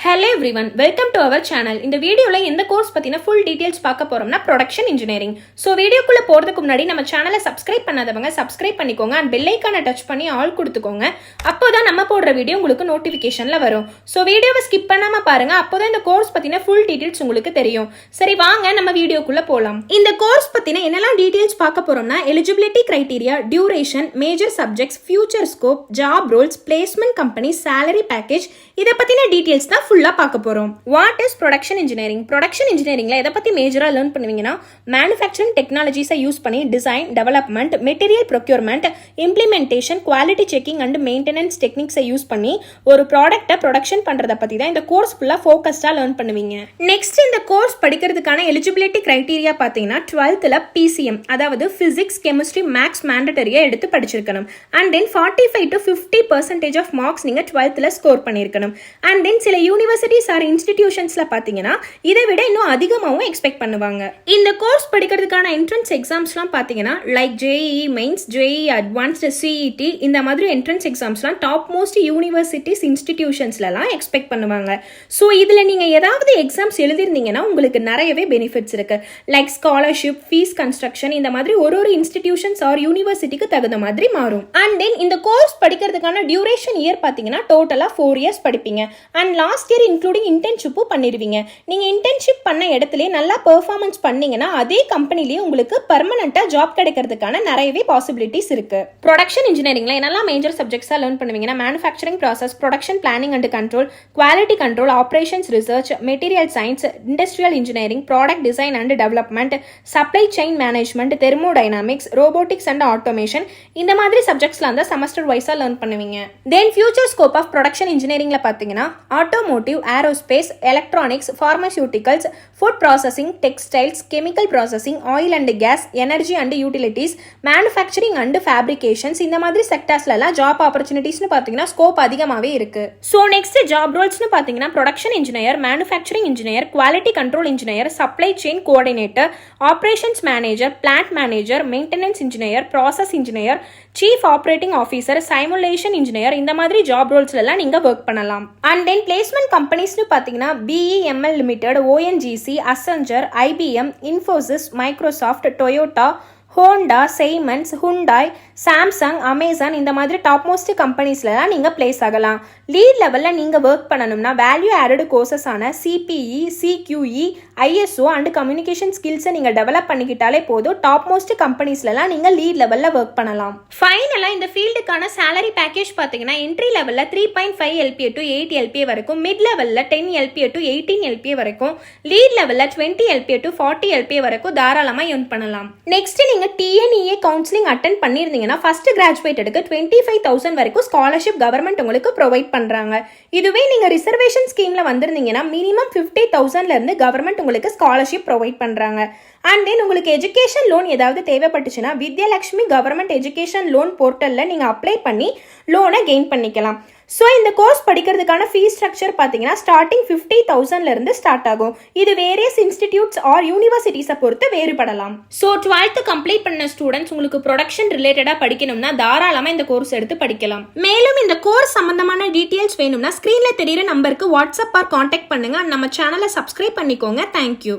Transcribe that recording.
Hello everyone, welcome to our channel. இந்த வீடியோல எந்த கோர்ஸ் பத்தின full details பார்க்க போறோம்னா production engineering. So வீடியோக்குள்ள போறதுக்கு முன்னாடி நம்ம சேனலை subscribe பண்ணாதவங்க subscribe பண்ணிக்கோங்க and bell icon-ஐ touch பண்ணி all கொடுத்துக்கோங்க. அப்போதான் நம்ம போடுற வீடியோ உங்களுக்கு நோட்டிஃபிகேஷன்ல வரும். So வீடியோவை skip பண்ணாம பாருங்க, அப்போதான் இந்த கோர்ஸ் பத்தின full details உங்களுக்கு தெரியும். சரி வாங்க நம்ம வீடியோக்குள்ள போலாம். இந்த கோர்ஸ் பத்தின என்னெல்லாம் டீடைல்ஸ் பார்க்க போறோம்னா eligibility criteria, duration, major subjects, future scope, job roles, placement company, salary package இத பத்தின டீடைல்ஸ் தான் ஃபுல்லா பார்க்க போறோம். What is production engineering? Production இன்ஜினியரிங்ல எதை பத்தி மேஜரா லேர்ன் பண்ணுவீங்கன்னா மேனுஃபேக்சரிங் டெக்னாலஜிஸை யூஸ் பண்ணி design, development, material procurement, implementation, quality checking and maintenance டெக்னிக்ஸை யூஸ் பண்ணி ஒரு ப்ராடக்ட்டை ப்ரொடக்ஷன் பண்றத பத்தி தான் இந்த கோர்ஸ் ஃபுல்லா ஃபோக்கஸ்டா லேர்ன் பண்ணுவீங்க. நெக்ஸ்ட் இந்த கோர்ஸ் படிக்கிறதுக்கான எலிஜிபிலிட்டி கிரைட்டீரியா பாத்தீங்கன்னா 12th PCM அதாவது பிசிக்ஸ், கெமிஸ்ட்ரி, மேக்ஸ் மேண்டட்டரியா எடுத்து படிச்சிருக்கணும். And then 45 to 50% of marks நீங்க 12th ஸ்கோர் பண்ணிருக்கணும். அண்ட் தென் சில யூனிவர்சிட்டிஸ் ஆர் இன்ஸ்டிடியூஷன்ஸ்ல பாத்தீங்கன்னா இதை விட இன்னும் அதிகமாகவும் எக்ஸ்பெக்ட் பண்ணுவாங்க. இந்த கோர்ஸ் படிக்கிறதுக்கான என்ட்ரன்ஸ் எக்ஸாம்ஸ்லாம் பாத்தீங்கன்னா like JEE mains, JEE advanced, CET இந்த மாதிரி என்ட்ரன்ஸ் எக்ஸாம்ஸ்லாம் டாப் மோஸ்ட் யூனிவர்சிட்டிஸ் இன்ஸ்டிடியூஷன்ஸ்லாம் எக்ஸ்பெக்ட் பண்ணுவாங்க. ஸோ இதுல நீங்க ஏதாவது எக்ஸாம்ஸ் எழுதிருந்தீங்கன்னா உங்களுக்கு நிறையவே பெனிஃபிட்ஸ் இருக்கு. லைக் ஸ்காலர்ஷிப், ஃபீஸ் கன்ஸ்ட்ரக்ஷன் இந்த மாதிரி ஒரு யூனிவர்சிட்டிக்கு தகுந்த மாதிரி மாறும். அண்ட் தென் இந்த கோர்ஸ் படிக்கிறதுக்கான டியூரேஷன் இயர் பாத்தீங்கன்னா டோட்டலா 4 years படிப்பீங்க. அண்ட் லாஸ்ட் இயர் இன்க்ளூடிங் இன்டர்ன்ஷிப்பும் பண்ணிருவீங்க. நீங்க இன்டர்ன்ஷிப் பண்ண இடத்துல நல்லா பெர்ஃபார்மன்ஸ் பண்ணீங்கன்னா அதே கம்பெனிலேயே உங்களுக்கு பெர்மனண்டா ஜாப் கிடைக்கிறதுக்கான நிறையவே பாசிபிலிட்டிஸ் இருக்கு. ப்ரொடக்ஷன் இன்ஜினியரிங்ல என்னெல்லாம் மேஜர் சப்ஜெக்ட்ஸா லேர்ன் பண்ணுவீங்கன்னா manufacturing process, production planning and control, quality control, operations research, material science, industrial engineering, product design and development, supply chain management, thermodynamics, robotics and automation இந்த மாதிரி சப்ஜெக்ட்ஸ்லாம் தான் செமஸ்டர் வைஸா லேர்ன் பண்ணுவீங்க. Then future scope of production இன்ஜினியரிங்ல பாத்தீங்கன்னா automotive, aerospace, electronics, pharmaceuticals, food processing, textiles, chemical processing, oil and gas, energy and utilities, manufacturing and fabrications இந்த மாதிரி செக்டர்ஸ்ல எல்லாம் ஜாப் ஆப்பர்ச்சுனிட்டிஸ்னு பாத்தீங்கன்னா ஸ்கோப் அதிகமாவே இருக்கு. ஸோ நெக்ஸ்ட் ஜாப் ரோல்ஸ்னு பாத்தீங்கன்னா production engineer, manufacturing engineer, quality control engineer, supply chain coordinator, operations manager, plant manager, maintenance engineer, process engineer, chief operating officer, simulation engineer இந்த மாதிரி ஜாப் ரோல்ஸ்ல எல்லாம் நீங்க ஒர்க் பண்ணலாம். அண்ட் தென் பிளேஸ்மெண்ட் கம்பெனிஸ்னு பாத்தீங்கன்னா BEML limited, ONGC, Accenture, IBM, Infosys, Microsoft, Toyota, Honda, Siemens, Hyundai, Samsung, Amazon இந்த மாதிரி top most கம்பெனிஸ்லாம் நீங்க பிளேஸ் ஆகலாம். லீட் லெவல்ல நீங்க ஒர்க் பண்ணணும்னா வேல்யூ ஆடட் கோர்சஸ் ஆன CPE, CQE, ISO and communication ஸ்கில்ஸை நீங்க டெவலப் பண்ணிக்கிட்டாலே போதும் டாப் மோஸ்ட் கம்பெனிஸ்லாம் நீங்க லீட் லெவல்ல ஒர்க் பண்ணலாம். ஃபைனலா இந்த ஃபீல்டுக்கான salary பேக்கேஜ் பாத்தீங்கன்னா என்ட்ரி லெவல்ல 3.5 LPA to 8 LPA வரைக்கும், மிட் லெவல்ல 10 LPA to 18 LPA வரைக்கும், லீட் லெவல்ல 20 LPA to 40 LPA வரைக்கும் தாராளமா earn பண்ணலாம். நெக்ஸ்ட் நீங்க TNEA கவுன்சிலிங் அட்டெண்ட் பண்ணிருந்தீங்கன்னா ஃபர்ஸ்ட் கிராஜுவேட்டடுக்கு 25,000 வரைக்கும் ஸ்காலர்ஷிப் கவர்மெண்ட் உங்களுக்கு ப்ரொவைட் பண்றாங்க. இதுவே நீங்க ரிசர்வேஷன் ஸ்கீம்ல வந்திருந்தீங்கன்னா மினிமம் 50,000ல இருந்து கவர்மெண்ட் உங்களுக்கு ஸ்காலர்ஷிப் ப்ரொவைட் பண்றாங்க. அண்ட் தென் உங்களுக்கு எஜுகேஷன் லோன் ஏதாவது தேவைப்பட்டுச்சுன்னா வித்யாலட்சுமி கவர்மெண்ட் எஜுகேஷன் லோன் போர்ட்டல்ல நீங்க அப்ளை பண்ணி லோனை கெயின் பண்ணிக்கலாம். ஸோ இந்த கோர்ஸ் படிக்கிறதுக்கான ஃபீஸ் ஸ்ட்ரக்சர் பார்த்தீங்கன்னா ஸ்டார்டிங் 50,000ல இருந்து ஸ்டார்ட் ஆகும். இது வேரியஸ் இன்ஸ்டிடியூட்ஸ் ஆர் யூனிவர்சிட்டிஸை பொறுத்து வேறுபடலாம். ஸோ 12th கம்ப்ளீட் பண்ண ஸ்டூடெண்ட்ஸ் உங்களுக்கு ப்ரொடக்ஷன் ரிலேட்டடாக படிக்கணும்னா தாராளமாக இந்த கோர்ஸ் எடுத்து படிக்கலாம். மேலும் இந்த கோர்ஸ் சம்பந்தமான டீட்டெயில்ஸ் வேணும்னா ஸ்க்ரீன்ல தெரியுற நம்பருக்கு வாட்ஸ்அப் ஆர் கான்டாக்ட் பண்ணுங்க. நம்ம சேனலை சப்ஸ்கிரைப் பண்ணிக்கோங்க. தேங்க்யூ.